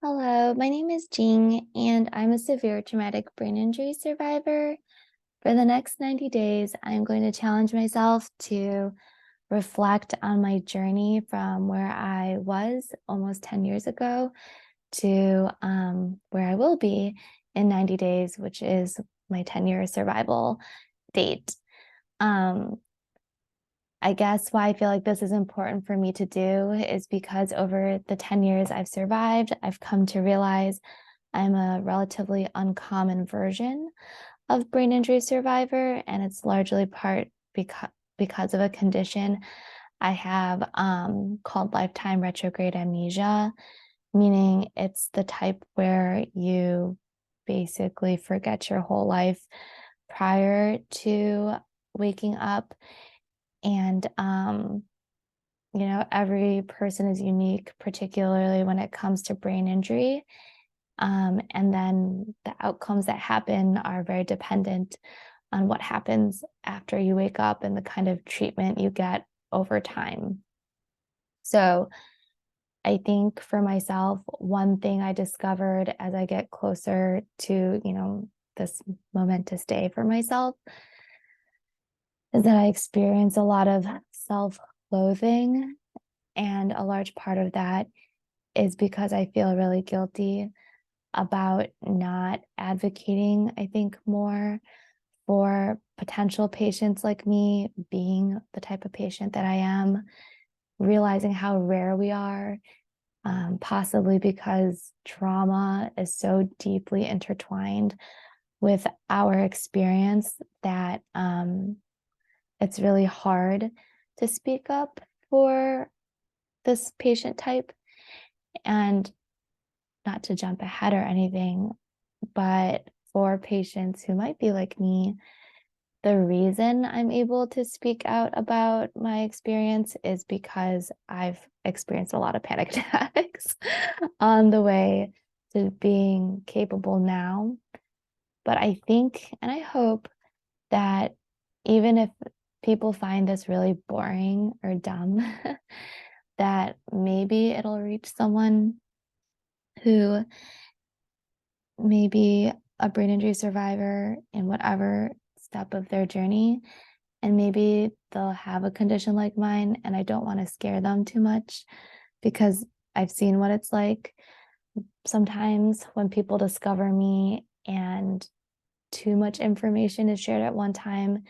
Hello, my name is Jing, and I'm a severe traumatic brain injury survivor. For the next 90 days, I'm going to challenge myself to reflect on my journey from where I was almost 10 years ago to where I will be in 90 days, which is my 10-year survival date. Um, I guess why I feel like this is important for me to do is because over the 10 years I've survived, I've come to realize I'm a relatively uncommon version of brain injury survivor, and it's largely part because of a condition I have called lifetime retrograde amnesia, meaning it's the type where you basically forget your whole life prior to waking up. And every person is unique, particularly when it comes to brain injury. And then the outcomes that happen are very dependent on what happens after you wake up and the kind of treatment you get over time. So I think for myself, one thing I discovered as I get closer to, this momentous day for myself is that I experience a lot of self-loathing. And a large part of that is because I feel really guilty about not advocating, I think, more for potential patients like me, being the type of patient that I am, realizing how rare we are, possibly because trauma is so deeply intertwined with our experience that it's really hard to speak up for this patient type. And not to jump ahead or anything, but for patients who might be like me, the reason I'm able to speak out about my experience is because I've experienced a lot of panic attacks on the way to being capable now. But I think and I hope that even if people find this really boring or dumb, that maybe it'll reach someone who may be a brain injury survivor in whatever step of their journey. And maybe they'll have a condition like mine, and I don't want to scare them too much because I've seen what it's like sometimes when people discover me and too much information is shared at one time.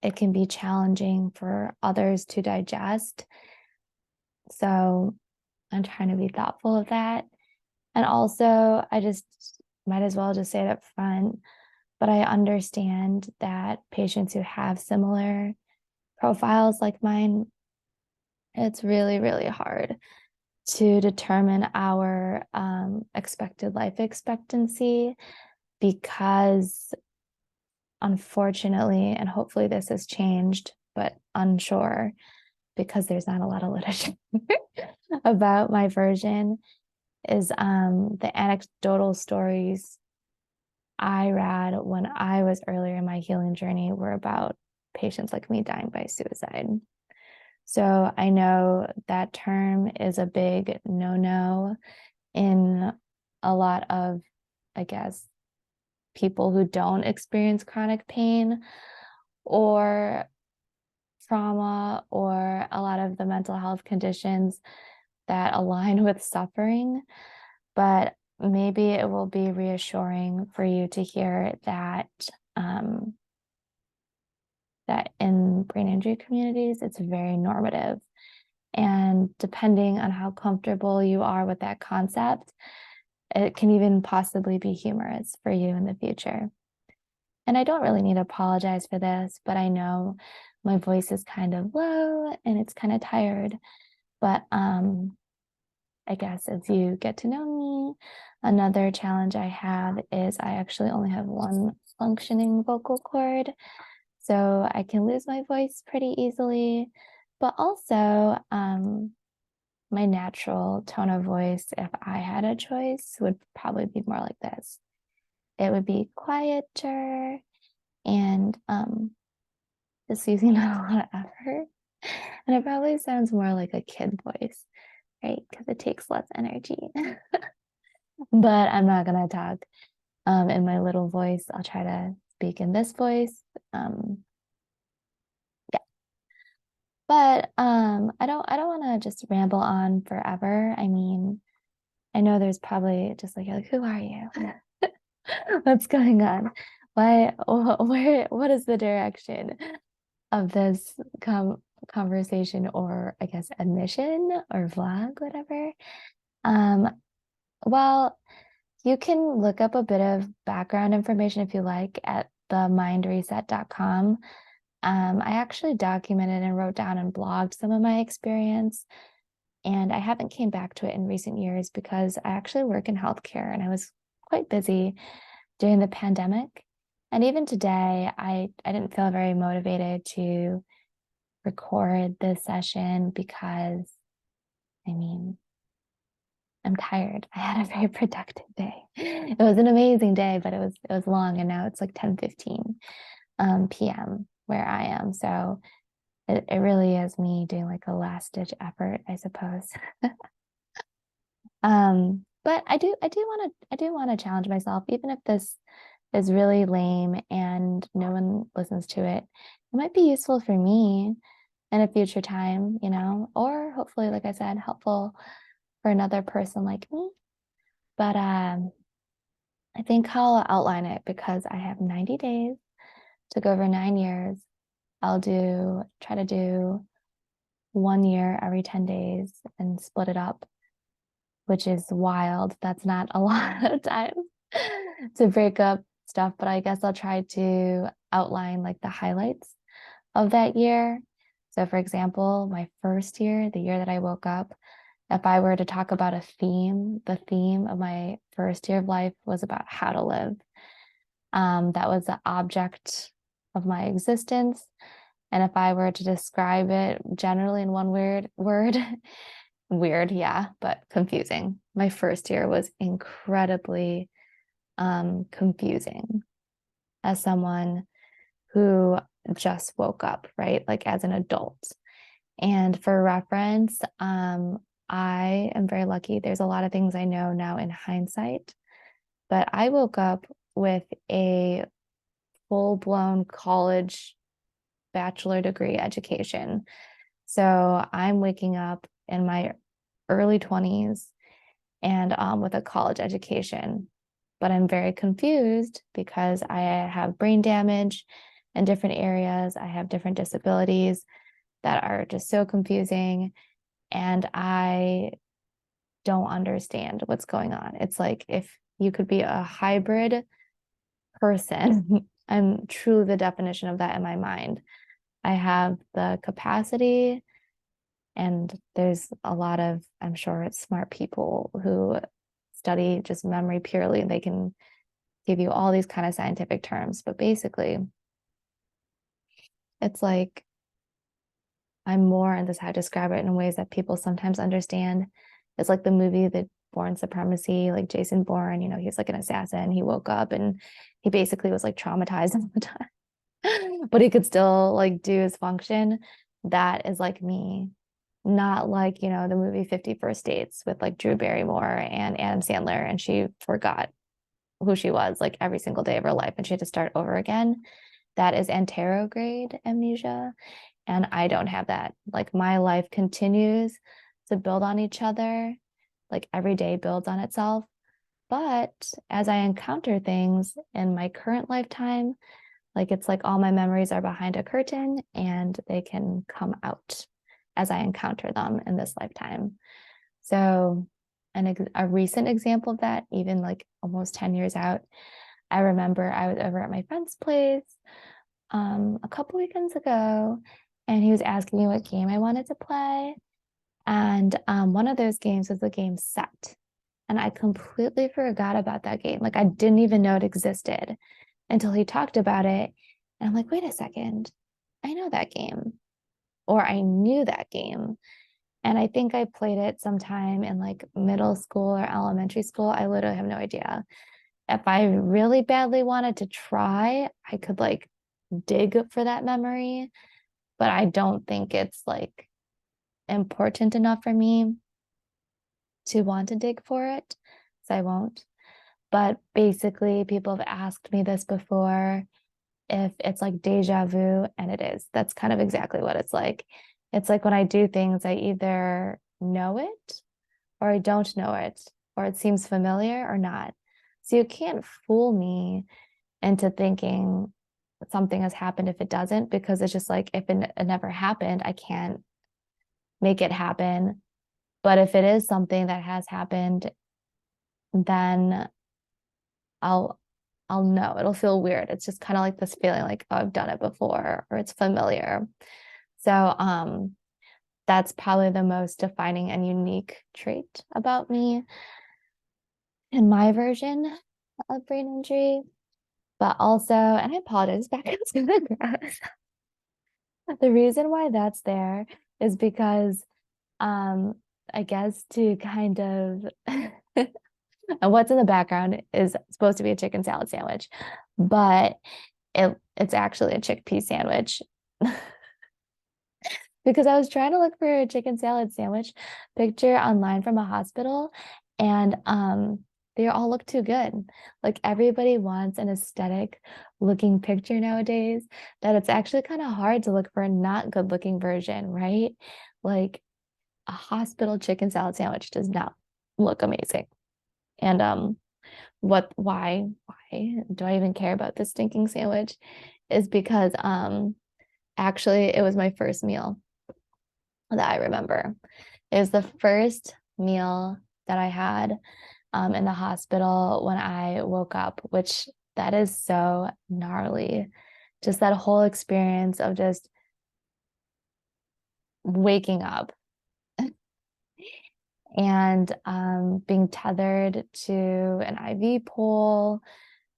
It can be challenging for others to digest. So I'm trying to be thoughtful of that. And also, I just might as well just say it up front, but I understand that patients who have similar profiles like mine, it's really, really hard to determine our expected life expectancy because, unfortunately, and hopefully this has changed, but unsure because there's not a lot of literature about my version, is the anecdotal stories I read when I was earlier in my healing journey were about patients like me dying by suicide. So I know that term is a big no-no in a lot of, I guess, people who don't experience chronic pain or trauma or a lot of the mental health conditions that align with suffering. But maybe it will be reassuring for you to hear that that in brain injury communities, it's very normative. And depending on how comfortable you are with that concept, it can even possibly be humorous for you in the future. And I don't really need to apologize for this, but I know my voice is kind of low and it's kind of tired. But I guess as you get to know me, another challenge I have is I actually only have one functioning vocal cord. So I can lose my voice pretty easily, but also my natural tone of voice, if I had a choice, would probably be more like this. It would be quieter and just using not a lot of effort. And it probably sounds more like a kid voice, right? Because it takes less energy. but I'm not gonna talk in my little voice. I'll try to speak in this voice. Yeah. But I don't want to just ramble on forever. I mean, I know there's probably just like who are you? What's going on? Why what is the direction of this conversation, or I guess admission or vlog, whatever? Um, well, you can look up a bit of background information if you like at themindreset.com. I actually documented and wrote down and blogged some of my experience, and I haven't came back to it in recent years because I actually work in healthcare and I was quite busy during the pandemic. And even today, I didn't feel very motivated to record this session because, I mean, I'm tired. I had a very productive day. It was an amazing day, but it was long, and now it's like 10:15 p.m. where I am. So it really is me doing like a last ditch effort, I suppose. But I do want to challenge myself, even if this is really lame and no one listens to it. It might be useful for me in a future time, or hopefully, like I said, helpful for another person like me. But I think I'll outline it because I have 90 days to go over 9 years. Try to do 1 year every 10 days and split it up, which is wild. That's not a lot of time to break up stuff, but I guess I'll try to outline like the highlights of that year. So, for example, my first year, the year that I woke up, if I were to talk about a theme, the theme of my first year of life was about how to live. That was the object of my existence. And if I were to describe it generally in one word, weird, yeah, but confusing. My first year was incredibly confusing as someone who just woke up, right? Like as an adult. And for reference, I am very lucky. There's a lot of things I know now in hindsight, but I woke up with a full-blown college bachelor degree education. So I'm waking up in my early 20s and with a college education. But I'm very confused because I have brain damage in different areas. I have different disabilities that are just so confusing. And I don't understand what's going on. It's like if you could be a hybrid person, I'm truly the definition of that in my mind. I have the capacity, and there's a lot of, I'm sure it's smart people who study just memory purely, and they can give you all these kind of scientific terms. But basically, it's like I'm more, and this is how I describe it in ways that people sometimes understand. It's like the movie The Bourne Supremacy, like Jason Bourne, he's like an assassin. He woke up and he basically was like traumatized all the time, but he could still like do his function. That is like me, not like, the movie 50 First Dates with like Drew Barrymore and Adam Sandler, and she forgot who she was like every single day of her life and she had to start over again. That is anterograde amnesia. And I don't have that. Like my life continues to build on each other. Like every day builds on itself. But as I encounter things in my current lifetime, like it's like all my memories are behind a curtain and they can come out as I encounter them in this lifetime. So, a recent example of that, even like almost 10 years out, I remember I was over at my friend's place a couple weekends ago, and he was asking me what game I wanted to play. And one of those games was the game Set. And I completely forgot about that game. Like I didn't even know it existed until he talked about it. And I'm like, wait a second, I know that game, or I knew that game. And I think I played it sometime in like middle school or elementary school. I literally have no idea. If I really badly wanted to try, I could like dig for that memory, but I don't think it's like important enough for me to want to dig for it. so I won't. But basically, people have asked me this before, if it's like deja vu, and it is. That's kind of exactly what it's like. It's like when I do things, I either know it or I don't know it, or it seems familiar or not. So you can't fool me into thinking that something has happened if it doesn't, because it's just like, if it never happened, I can't make it happen. But if it is something that has happened, then I'll I'll know. It'll feel weird. It's just kind of like this feeling like, oh, I've done it before, or it's familiar. So that's probably the most defining and unique trait about me in my version of brain injury. But also, and I apologize, back into the grass. The reason why that's there is because um I guess to kind of and what's in the background is supposed to be a chicken salad sandwich, but it's actually a chickpea sandwich. Because I was trying to look for a chicken salad sandwich picture online from a hospital, and they all look too good. Like, everybody wants an aesthetic looking picture nowadays, that it's actually kind of hard to look for a not good looking version, right? Like, a hospital chicken salad sandwich does not look amazing. And why do I even care about this stinking sandwich? Is because actually it was my first meal that I remember. It was the first meal that I had in the hospital when I woke up, which, that is so gnarly. Just that whole experience of just waking up and being tethered to an IV pole,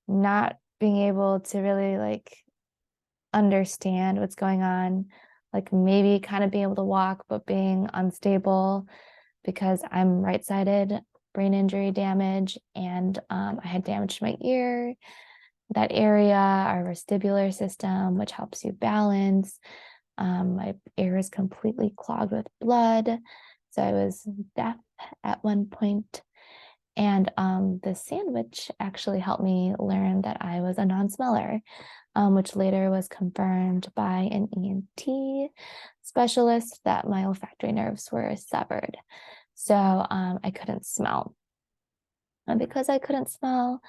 not being able to really like understand what's going on, like maybe kind of being able to walk, but being unstable because I'm right-sided, brain injury damage, and I had damage to my ear, that area, our vestibular system, which helps you balance. My ear is completely clogged with blood. So I was deaf at one point. And the sandwich actually helped me learn that I was a non-smeller, which later was confirmed by an ENT specialist that my olfactory nerves were severed. So I couldn't smell. And because I couldn't smell,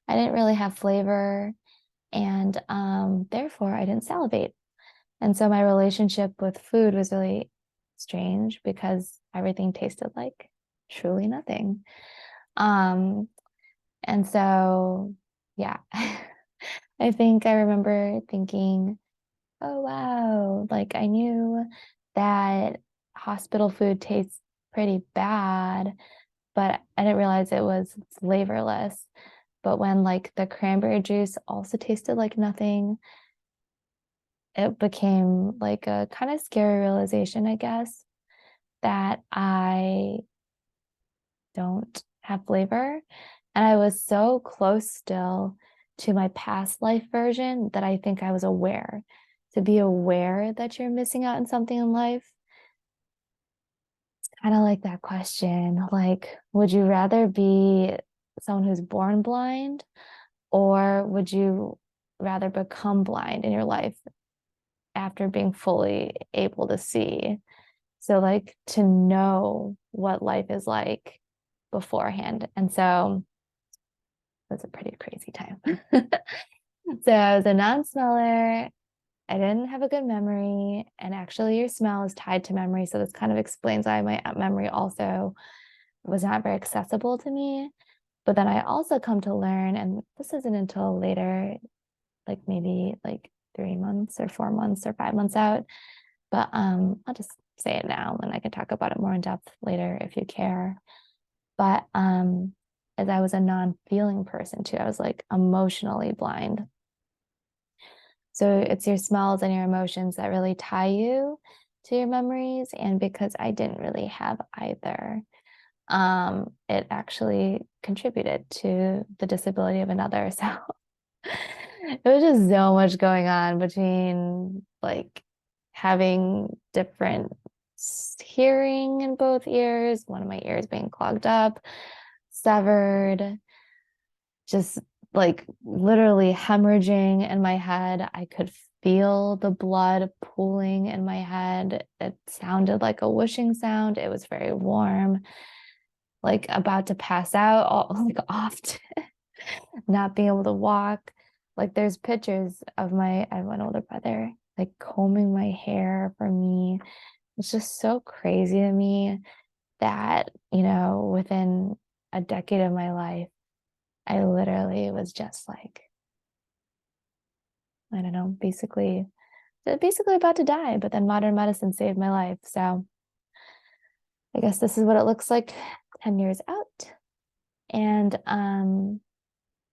I didn't really have flavor, and therefore I didn't salivate. And so my relationship with food was really strange, because everything tasted like truly nothing. Um, and so, yeah, I think I remember thinking, oh, wow, like, I knew that hospital food tastes pretty bad, but I didn't realize it was flavorless. But when like the cranberry juice also tasted like nothing, it became like a kind of scary realization, I guess, that I don't have flavor. And I was so close still to my past life version that I think I was aware. To be aware that you're missing out on something in life, it's kind of like that question, like, would you rather be someone who's born blind, or would you rather become blind in your life after being fully able to see? So, like, to know what life is like beforehand. And so it was a pretty crazy time. So I was a non-smeller. I didn't have a good memory. And actually, your smell is tied to memory. So this kind of explains why my memory also was not very accessible to me. But then I also come to learn, and this isn't until later, like maybe like 3 months or 4 months or 5 months out. But I'll just say it now, and I can talk about it more in depth later if you care. But as I was a non-feeling person too, I was like emotionally blind. So it's your smells and your emotions that really tie you to your memories. And because I didn't really have either, it actually contributed to the disability of another. So it was just so much going on between like having different hearing in both ears, one of my ears being clogged up, severed, just like literally hemorrhaging in my head. I could feel the blood pooling in my head. It sounded like a whooshing sound. It was very warm, like about to pass out, like often, not being able to walk. Like there's pictures of I have an older brother, like combing my hair for me. It's just so crazy to me that, within a decade of my life, I literally was just like, I don't know, basically about to die, but then modern medicine saved my life. So I guess this is what it looks like 10 years out. And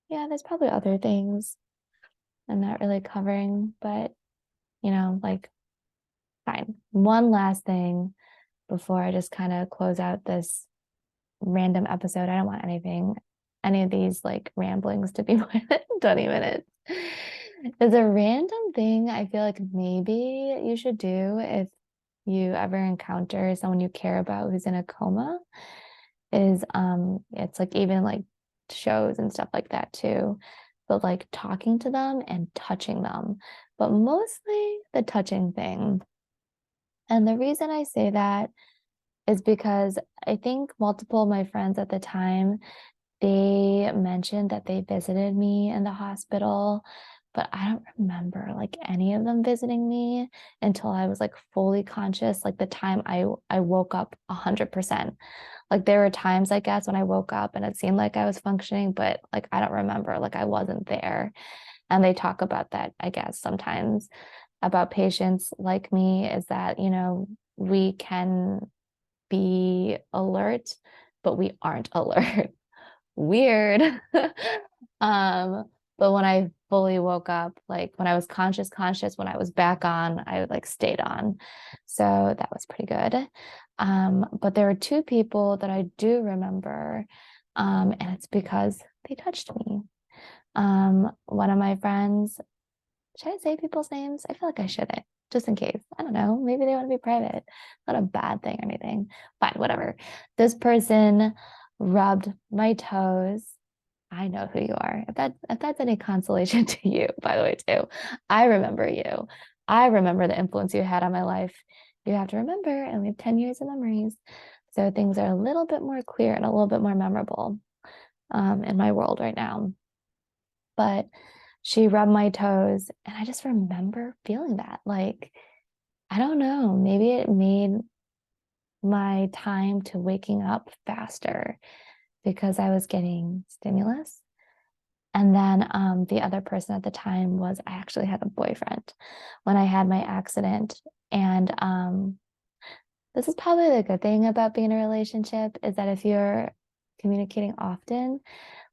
yeah, there's probably other things I'm not really covering, but like fine. One last thing before I just kind of close out this random episode. I don't want any of these like ramblings to be more than 20 minutes. Is a random thing I feel like maybe you should do if you ever encounter someone you care about who's in a coma is it's like even like shows and stuff like that too, but like talking to them and touching them, but mostly the touching thing. And the reason I say that is because I think multiple of my friends at the time, they mentioned that they visited me in the hospital, but I don't remember like any of them visiting me until I was like fully conscious, like the time I woke up 100%. Like there were times, I guess, when I woke up and it seemed like I was functioning, but like I don't remember, like I wasn't there. And they talk about that, I guess, sometimes about patients like me is that, we can be alert, but we aren't alert. Weird. um, but when I fully woke up, like when I was conscious, when I was back on, I like stayed on. So that was pretty good. But there were two people that I do remember, and it's because they touched me. One of my friends, should I say people's names? I feel like I shouldn't, just in case. I don't know. Maybe they want to be private. Not a bad thing or anything. Fine, whatever. This person rubbed my toes. I know who you are. If that's any consolation to you, by the way, too. I remember you. I remember the influence you had on my life. You have to remember, I only have 10 years of memories. So things are a little bit more clear and a little bit more memorable in my world right now. But she rubbed my toes, and I just remember feeling that. Like, I don't know, maybe it made my time to waking up faster because I was getting stimulus. And then the other person at the time was I actually had a boyfriend when I had my accident. And this is probably the good thing about being in a relationship is that if you're communicating often,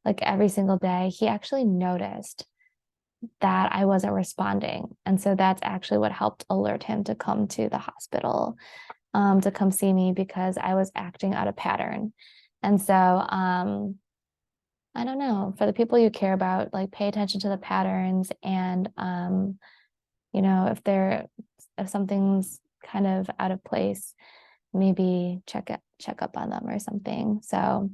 like every single day, he actually noticed that I wasn't responding. And so that's actually what helped alert him to come to the hospital, to come see me because I was acting out of pattern. And so I don't know, for the people you care about, like pay attention to the patterns and if something's kind of out of place, maybe check up on them or something. So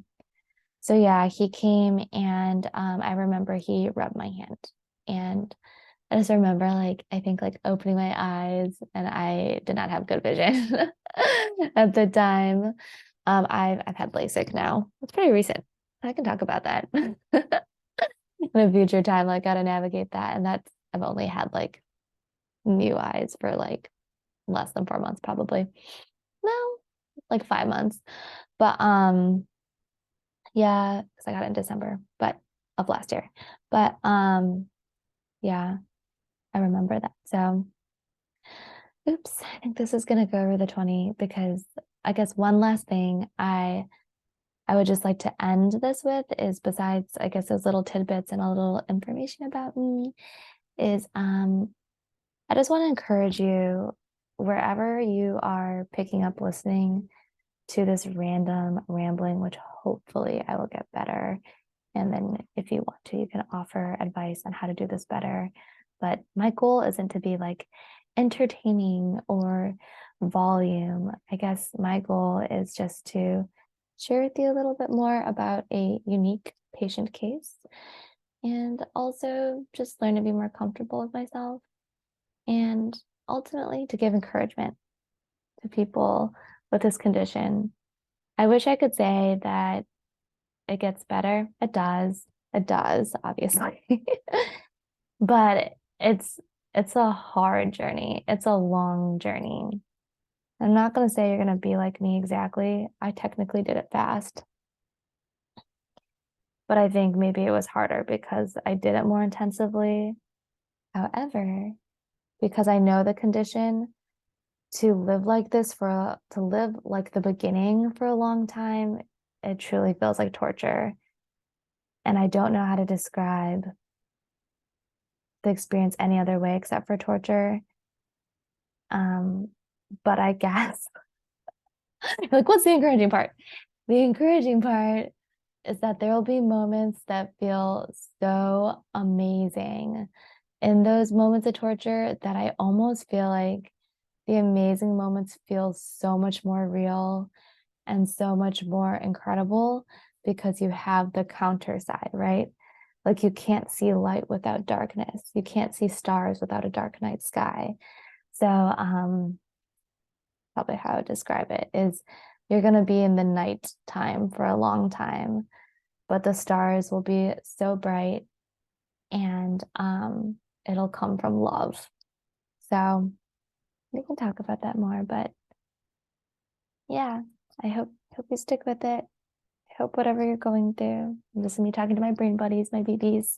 yeah, he came and I remember he rubbed my hand and I just remember I think opening my eyes and I did not have good vision at the time. I've had LASIK now. It's pretty recent. I can talk about that in a future time. Like how to navigate that. And I've only had new eyes for less than 4 months, probably. No, 5 months. But yeah, because I got it in December, but of last year. But yeah, I remember that. So oops, I think this is gonna go over the 20 because I guess one last thing I would just like to end this with is besides I guess those little tidbits and a little information about me is I just want to encourage you wherever you are picking up listening to this random rambling, which hopefully I will get better. And then if you want to, you can offer advice on how to do this better. But my goal isn't to be entertaining or volume. I guess my goal is just to share with you a little bit more about a unique patient case and also just learn to be more comfortable with myself and ultimately to give encouragement to people with this condition. I wish I could say that it gets better. It does. It does, obviously. But it's a hard journey. It's a long journey. I'm not going to say you're going to be like me exactly. I technically did it fast, but I think maybe it was harder because I did it more intensively. However, because I know the condition, to live like this to live like the beginning for a long time, it truly feels like torture. And I don't know how to describe the experience any other way except for torture. Um, but I guess like, what's the encouraging part? The encouraging part is that there will be moments that feel so amazing. In those moments of torture, that I almost feel like the amazing moments feel so much more real and so much more incredible because you have the counter side, right? Like you can't see light without darkness. You can't see stars without a dark night sky. So, probably how I would describe it is you're going to be in the night time for a long time, but the stars will be so bright and it'll come from love. So we can talk about that more, but yeah, I hope you stick with it. I hope whatever you're going through, this is me talking to my brain buddies, my BBs,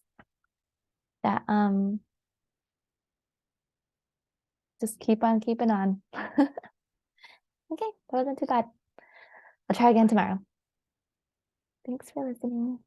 that just keep on keeping on. Okay, that wasn't too bad. I'll try again tomorrow. Thanks for listening.